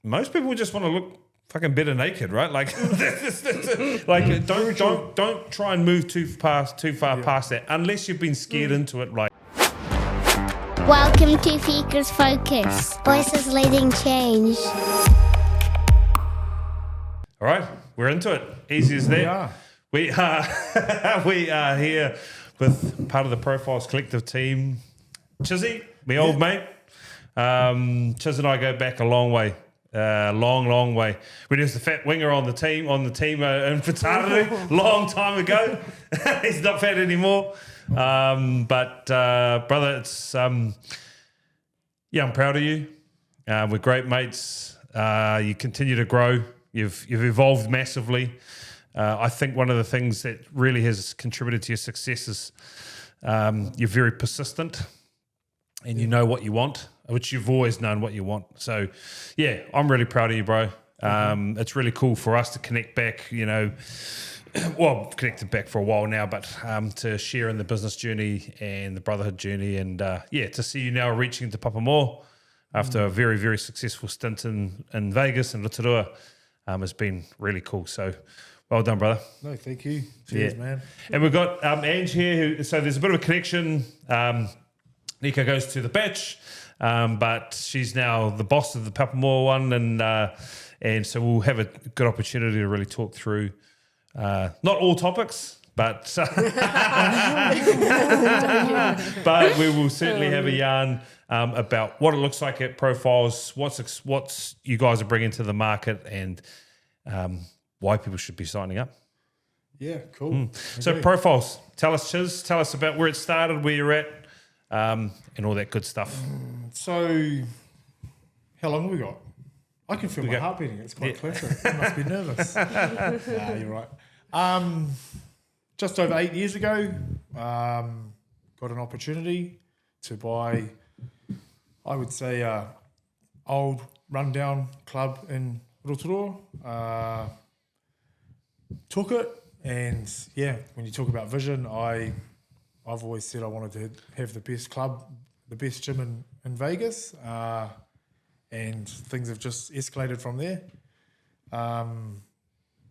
most people just want to look fucking better naked, right? Like, like don't try and move too far past that, unless you've been scared into it. Like, welcome to Fika's Focus. Voices leading change. All right, we're into it. Easy as that. We are here with part of the Profiles Collective team. Chizzy, my old mate. Chiz and I go back a long way. Long way. When he was the fat winger on the team in fraternity, long time ago. He's not fat anymore. But brother, it's I'm proud of you. We're great mates. You continue to grow. You've evolved massively. I think one of the things that really has contributed to your success is you're very persistent and you know what you want, which you've always known what you want. So, yeah, I'm really proud of you, bro. It's really cool for us to connect back, connected back for a while now, but to share in the business journey and the brotherhood journey. And, to see you now reaching into Papamoa after a very, very successful stint in Vegas and Rotorua has been really cool. So, well done, brother. No, thank you. Cheers, man. And we've got Ange here. So there's a bit of a connection. Nika goes to the batch, but she's now the boss of the Papamoa one, and so we'll have a good opportunity to really talk through not all topics, but but we will certainly have a yarn about what it looks like at Profiles, what's you guys are bringing to the market, and why people should be signing up. Yeah, cool. So Profiles, tell us, Chiz, tell us about where it started, where you're at, and all that good stuff. So, how long have we got? I can feel my heart beating. It's quite classic. I must be nervous. Nah, you're right. Just over 8 years ago, got an opportunity to buy, I would say, old rundown club in Rotorua. Took it, and when you talk about vision, I've always said I wanted to have the best club, the best gym in Vegas, and things have just escalated from there.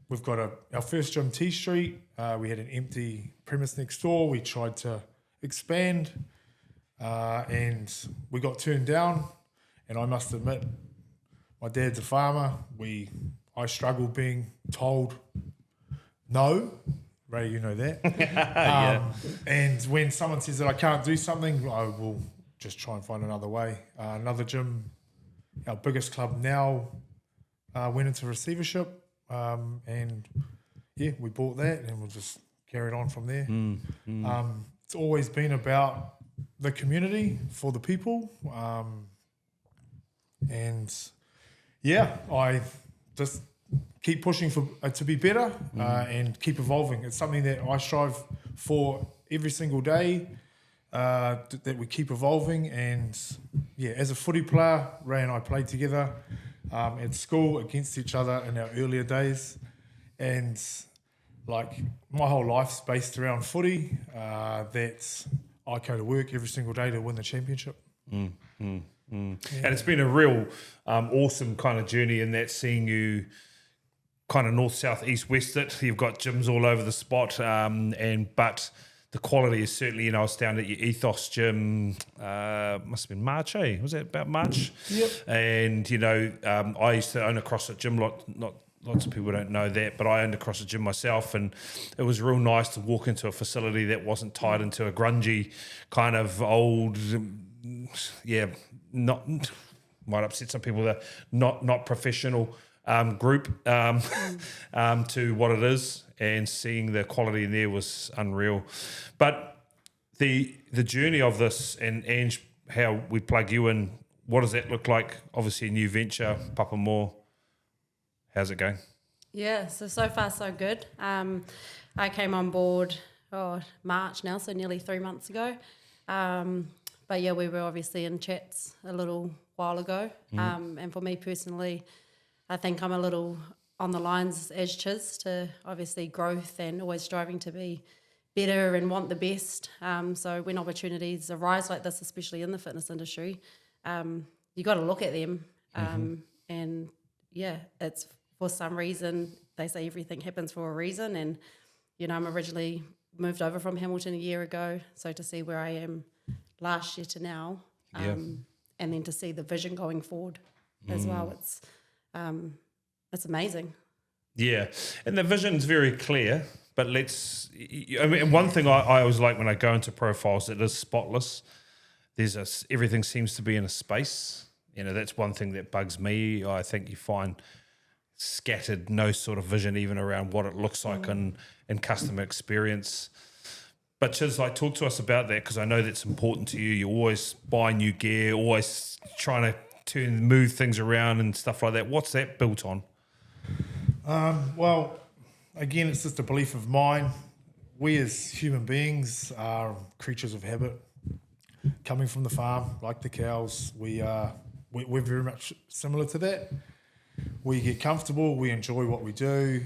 We've got our first gym, T Street. We had an empty premise next door. We tried to expand, and we got turned down. And I must admit, my dad's a farmer. I struggle being told no. Ray, you know that. And when someone says that I can't do something, I will just try and find another way. Another gym, our biggest club now, went into receivership, and we bought that, and we'll just carried on from there. It's always been about the community for the people, I just keep pushing to be better and keep evolving. It's something that I strive for every single day, that we keep evolving. And as a footy player, Ray and I played together at school against each other in our earlier days. And like my whole life's based around footy, that I go to work every single day to win the championship. And it's been a real awesome kind of journey in that, seeing you kind of north, south, east, west it. You've got gyms all over the spot, but the quality is certainly, I was down at your Ethos gym, must have been March, Was that about March? Yep. And, I used to own a CrossFit gym, not lots of people don't know that, but I owned a CrossFit gym myself, and it was real nice to walk into a facility that wasn't tied into a grungy kind of old, not, might upset some people, that not professional group to what it is, and seeing the quality in there was unreal. But the journey of this, and Ange, how we plug you in, what does that look like? Obviously a new venture, Papamoa. How's it going? Yeah, so far so good. I came on board March now, so nearly 3 months ago. But we were obviously in chats a little while ago. And for me personally, I think I'm a little on the lines as Chiz, to obviously growth and always striving to be better and want the best. So when opportunities arise like this, especially in the fitness industry, you got to look at them and it's for some reason, they say everything happens for a reason. And, I'm originally moved over from Hamilton a year ago. So to see where I am last year to now, and then to see the vision going forward as well, it's amazing. Yeah, and the vision's very clear. But one thing I always like when I go into Profiles, it is spotless. Everything seems to be in a space. That's one thing that bugs me. I think you find scattered, no sort of vision even around what it looks like in customer experience. But Chiz, talk to us about that, because I know that's important to you. You always buy new gear, always trying to move things around and stuff like that. What's that built on? Well, again, it's just a belief of mine. We as human beings are creatures of habit. Coming from the farm, like the cows, we're very much similar to that. We get comfortable, we enjoy what we do.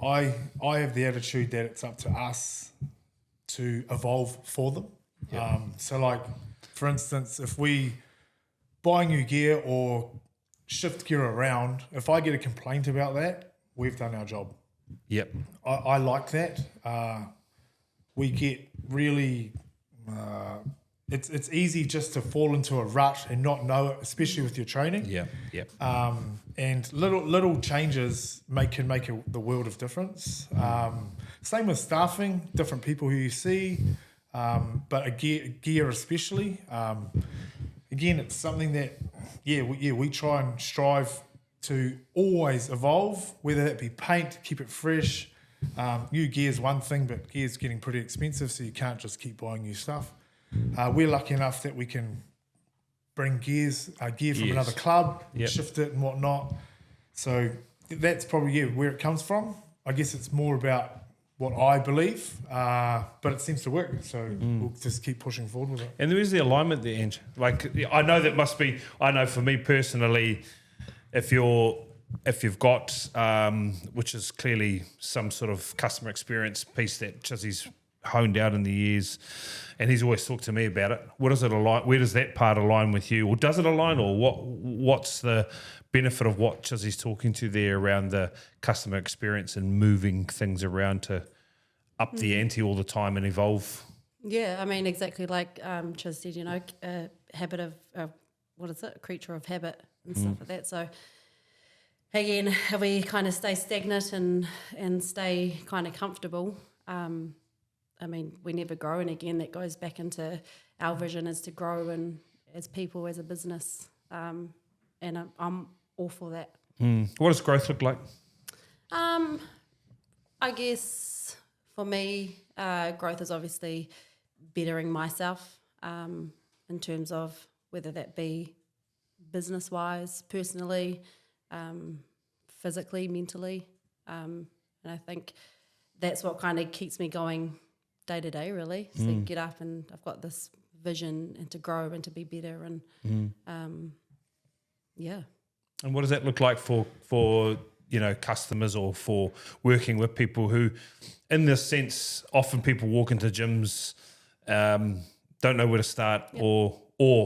I have the attitude that it's up to us to evolve for them. Yeah. For instance, if we buy new gear or shift gear around, if I get a complaint about that, we've done our job. Yep. I like that. We get really... It's easy just to fall into a rut and not know it, especially with your training. Yeah. And little changes can make the world of difference. Same with staffing, different people who you see, but a gear especially. Again, it's something that we try and strive to always evolve, whether that be paint, keep it fresh. New gear is one thing, but gear's getting pretty expensive, so you can't just keep buying new stuff. We're lucky enough that we can bring gear from another club, shift it and whatnot. So that's probably where it comes from. I guess it's more about what I believe, but it seems to work. So we'll just keep pushing forward with it. And there is the alignment there, Ange. I know that must be. I know for me personally, if you've got, which is clearly some sort of customer experience piece that Chizzy's honed out in the years, and he's always talked to me about it. What does it align? Where does that part align with you, or does it align, or what's the benefit of what Chizzy's talking to there around the customer experience and moving things around to up the ante all the time and evolve? Yeah, I mean, exactly like Chiz said, a habit of, a creature of habit and stuff like that. So again, if we kind of stay stagnant and stay kind of comfortable, I mean, we never grow. And again, that goes back into our vision is to grow and as people, as a business. And I'm all for that. What does growth look like? I guess for me, growth is obviously bettering myself in terms of whether that be business-wise, personally, physically, mentally. And I think that's what kind of keeps me going day to day, really. So get up and I've got this vision and to grow and to be better and And what does that look like for customers or for working with people who, in this sense, often people walk into gyms, don't know where to start or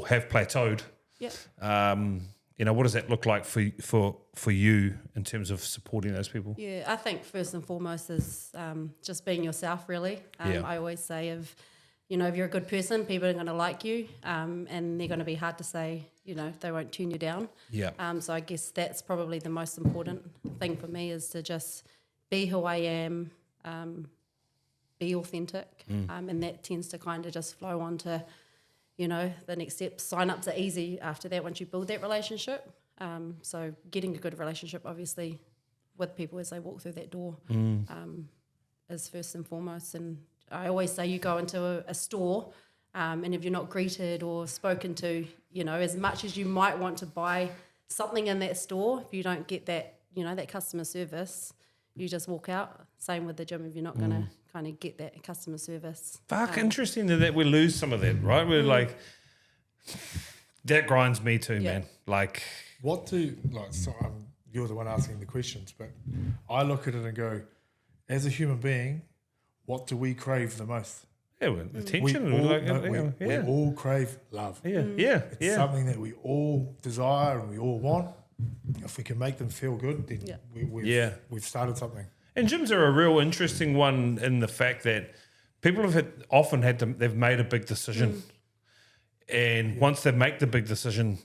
have plateaued. What does that look like for you in terms of supporting those people? Yeah, I think first and foremost is just being yourself, really. I always say if you're a good person, people are going to like you, and they're going to be hard to say, they won't turn you down. So I guess that's probably the most important thing for me is to just be who I am, be authentic, and that tends to kind of just flow on to, the next step. Sign-ups are easy after that once you build that relationship. So getting a good relationship, obviously, with people as they walk through that door is first and foremost. And I always say you go into a store and if you're not greeted or spoken to, as much as you might want to buy something in that store, if you don't get that, that customer service, you just walk out. Same with the gym if you're not going to kind of get that customer service. Interesting that we lose some of that, right? We're like, that grinds me too, man. Like, you're the one asking the questions, but I look at it and go, as a human being, what do we crave the most? Attention. We all crave love. It's something that we all desire and we all want. if we can make them feel good, then we've started something. And gyms are a real interesting one in the fact that people have they've made a big decision. And once they make the big decision,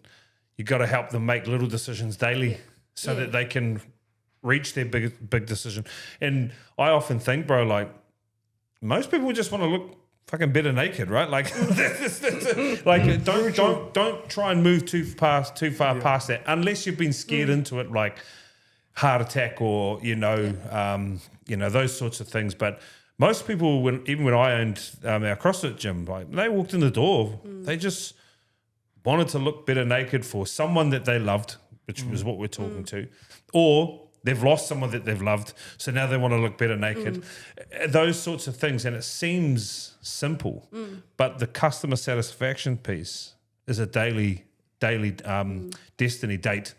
you got to help them make little decisions daily so that they can reach their big decision. And I often think, bro, like most people just want to look fucking better naked, right? Like, like don't try and move too far past that unless you've been scared into it, like heart attack or those sorts of things. But most people, even when I owned our CrossFit gym, like they walked in the door, they just wanted to look better naked for someone that they loved, which was what we're talking to, or they've lost someone that they've loved, so now they want to look better naked. Those sorts of things, and it seems simple, but the customer satisfaction piece is a daily destiny date.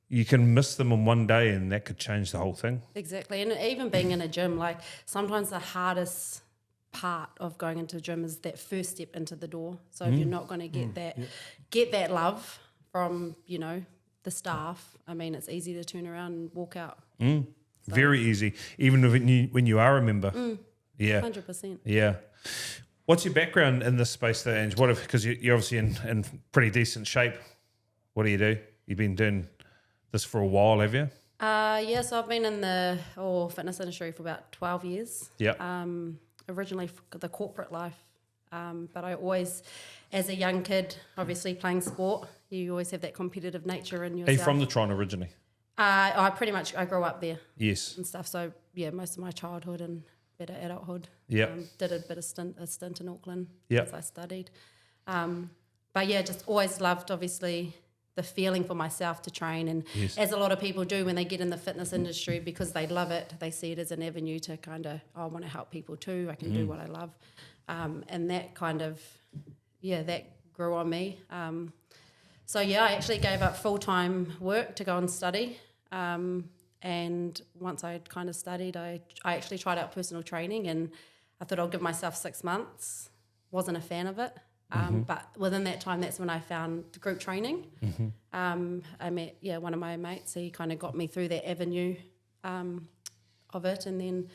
You can miss them on one day and that could change the whole thing. Exactly. And even being in a gym, like sometimes the hardest part of going into a gym is that first step into the door. So if you're not going to get that love from, the staff, I mean, it's easy to turn around and walk out. So. Very easy, even when you are a member. Yeah. 100%. Yeah. What's your background in this space though, Ange? Because you're obviously in pretty decent shape. What do? You've been doing this for a while, have you? So I've been in the fitness industry for about 12 years. Yeah. Originally for the corporate life, but I always, as a young kid, obviously playing sport, you always have that competitive nature in yourself. Are you from the Tron originally? I grew up there. Yes. And stuff. So yeah, most of my childhood and better adulthood. Yeah. Did a stint in Auckland as I studied. But yeah, just always loved obviously the feeling for myself to train, and as a lot of people do when they get in the fitness industry, because they love it, they see it as an avenue to kind of, I want to help people too, I can do what I love, and that kind of that grew on me. So I actually gave up full-time work to go and study, and once I had kind of studied, I actually tried out personal training, and I thought I'll give myself 6 months. Wasn't a fan of it. But within that time, that's when I found group training. I met one of my mates. He kind of got me through that avenue of it, and then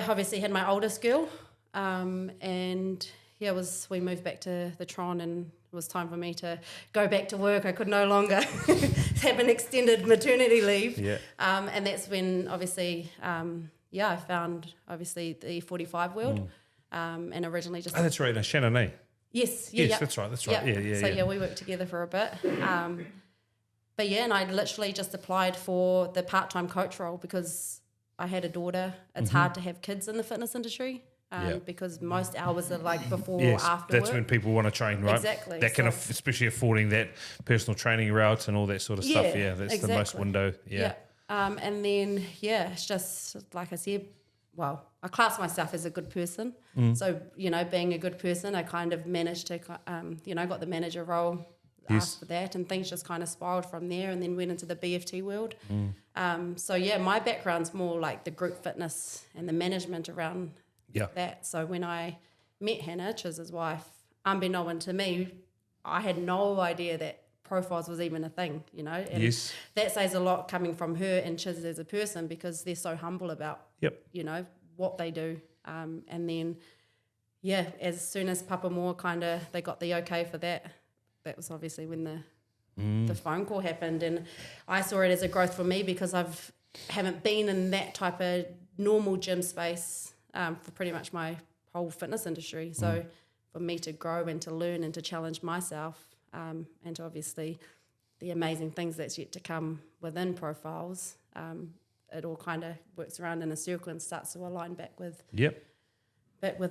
obviously had my oldest girl, and we moved back to the Tron, and it was time for me to go back to work. I could no longer have an extended maternity leave, and that's when obviously I found obviously the 45 world, and originally just that's right, Shannon, eh? Yes, that's right. So we worked together for a bit. But and I literally just applied for the part-time coach role because I had a daughter. It's hard to have kids in the fitness industry because most hours are like before or after that's work. when people want to train, right? Exactly. That can especially affording that personal training route and all that sort of stuff. Yeah, that's exactly. the most window. Yeah. And then, it's just like I said, well, I class myself as a good person. So, being a good person, I kind of managed to, got the manager role after that, and things just kind of spiraled from there, and then went into the BFT world. My background's more like the group fitness and the management around that. So when I met Hannah, Chiz's wife, unbeknown to me, I had no idea that Profiles was even a thing, and that says a lot coming from her and Chiz as a person, because they're so humble about what they do, and then as soon as Papamoa kind of they got the okay for that was obviously when the phone call happened, and I saw it as a growth for me because haven't been in that type of normal gym space for pretty much my whole fitness industry. So for me to grow and to learn and to challenge myself, and to obviously the amazing things that's yet to come within Profiles, it all kind of works around in a circle and starts to align back with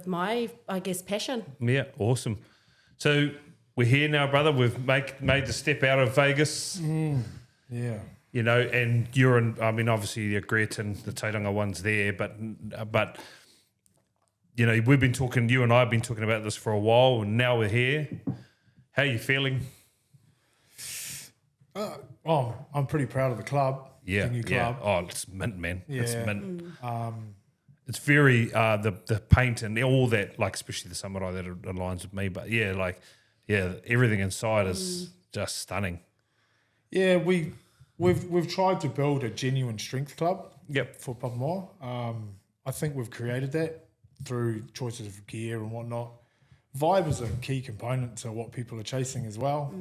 my, I guess, passion. Yeah, awesome. So we're here now, brother. We've made the step out of Vegas. Yeah. And you're in, I mean, obviously the Gret and the Tauranga one's there, but we've been talking, you and I have been talking about this for a while, and now we're here. How are you feeling? I'm pretty proud of the club. Yeah, the new club. Oh, it's mint, man. Yeah. It's mint. It's very the paint and all that, like especially the samurai that aligns with me. But everything inside is just stunning. Yeah, we've tried to build a genuine strength club. Yep. For Papamoa. I think we've created that through choices of gear and whatnot. Vibe is a key component to what people are chasing as well.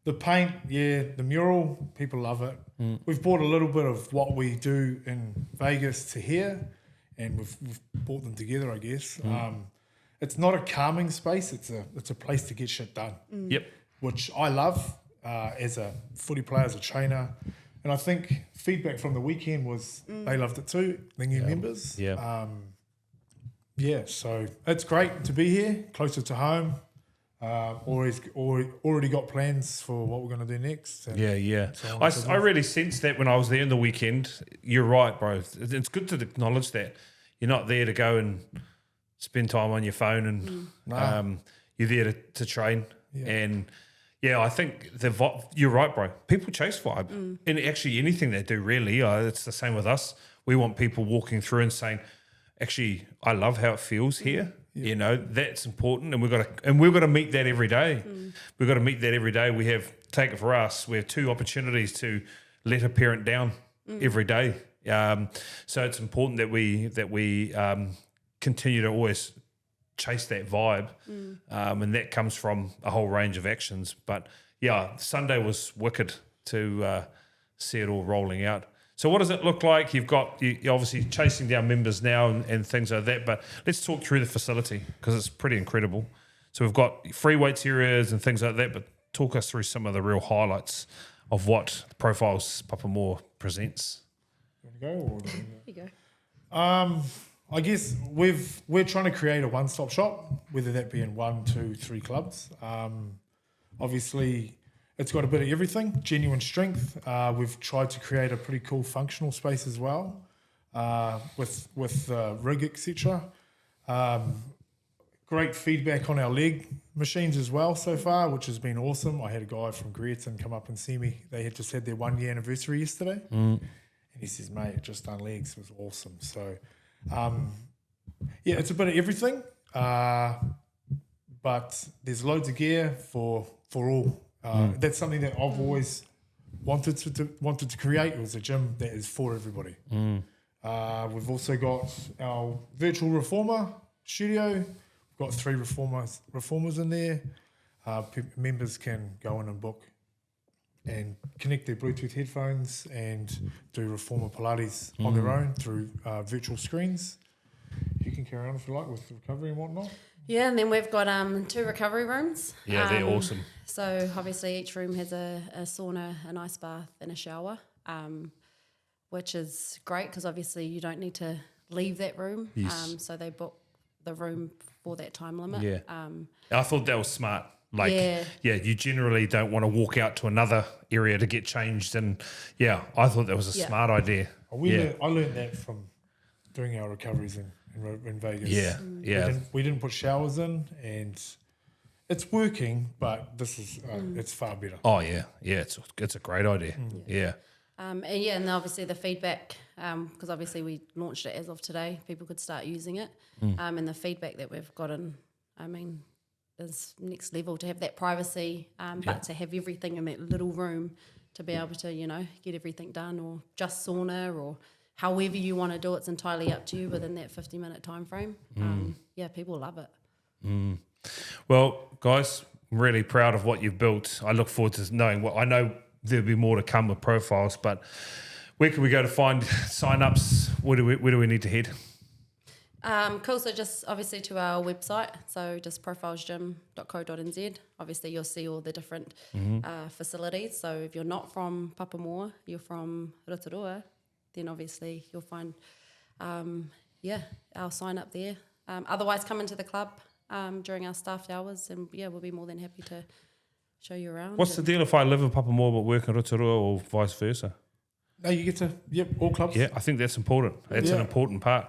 The paint, the mural, people love it. We've brought a little bit of what we do in Vegas to here, and we've brought them together, I guess. It's not a calming space. It's a place to get shit done. Yep. Which I love as a footy player, as a trainer. And I think feedback from the weekend was they loved it too, the new members. Yeah. So it's great to be here, closer to home. Already got plans for what we're going to do next. I really sensed that when I was there in the weekend. You're right, bro. It's good to acknowledge that you're not there to go and spend time on your phone, and you're there to train. And I think you're right, bro. People chase vibe, and actually anything they do, really, it's the same with us. We want people walking through and saying, actually, I love how it feels here. You know, that's important, and we've got to meet that every day. We've got to meet that every day. We have, take it for us, we have 2 opportunities to let a parent down every day. So it's important that we continue to always chase that vibe, and that comes from a whole range of actions. But Sunday was wicked to see it all rolling out. So what does it look like? You're obviously chasing down members now and things like that, but let's talk through the facility because it's pretty incredible. So we've got free weights areas and things like that, but talk us through some of the real highlights of what Profiles Papamoa presents. You want to go? Or Here you go. I guess we're trying to create a one-stop shop, whether that be in 1, 2, 3 clubs. Obviously, it's got a bit of everything, genuine strength. We've tried to create a pretty cool functional space as well, with rig, etc. Great feedback on our leg machines as well so far, which has been awesome. I had a guy from Greerton come up and see me. They had just had their 1-year anniversary yesterday. And he says, mate, just done legs. It was awesome. So, it's a bit of everything. But there's loads of gear for all. That's something that I've always wanted to create. It was a gym that is for everybody. We've also got our virtual reformer studio. We've got 3 reformers in there. Members can go in and book and connect their Bluetooth headphones and do reformer Pilates on their own through virtual screens. You can carry on if you like with recovery and whatnot. Yeah, and then we've got 2 recovery rooms. Yeah, they're awesome. So obviously each room has a sauna, an ice bath and a shower, which is great because obviously you don't need to leave that room. Yes. So they book the room for that time limit. Yeah. I thought that was smart. You generally don't want to walk out to another area to get changed. And I thought that was a smart idea. I learned that from doing our recoveries in Vegas. We didn't put showers in, and it's working, but this is it's far better. Oh yeah, it's a great idea. And obviously the feedback, because obviously we launched it as of today, people could start using it, and the feedback that we've gotten, is next level to have that privacy, but to have everything in that little room to be able to get everything done, or just sauna, or however you want to do it. It's entirely up to you within that 50-minute time frame. People love it. Well, guys, I'm really proud of what you've built. I look forward to knowing what I know. There'll be more to come with Profiles, but where can we go to find sign-ups? Where do we need to head? Cool. So just obviously to our website. So just profilesgym.co.nz. Obviously you'll see all the different facilities. So if you're not from Papamoa, you're from Rotorua, then obviously you'll find, our sign up there. Otherwise, come into the club during our staffed hours, and we'll be more than happy to show you around. What's the deal if I live in Papamoa but work in Rotorua, or vice versa? No, you get to all clubs. Yeah, I think that's important. That's an important part.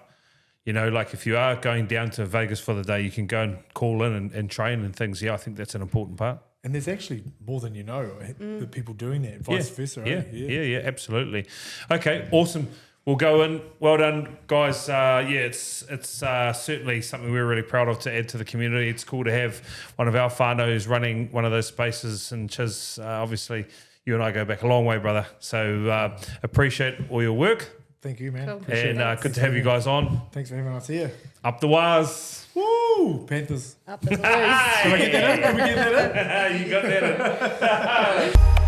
Like if you are going down to Vegas for the day, you can go and call in and train and things. Yeah, I think that's an important part. And there's actually more than the people doing that, vice versa. Right? Yeah, absolutely. Okay, awesome. We'll go in. Well done, guys. It's certainly something we're really proud of to add to the community. It's cool to have one of our whānau running one of those spaces. And Chiz, obviously, you and I go back a long way, brother. So appreciate all your work. Thank you, man. Cool. Appreciate And it. good to have you guys on. Thanks for having us here. Up the wires. Woo! Panthers. Up the blues. Can we get that in? Can we get that in? You got that.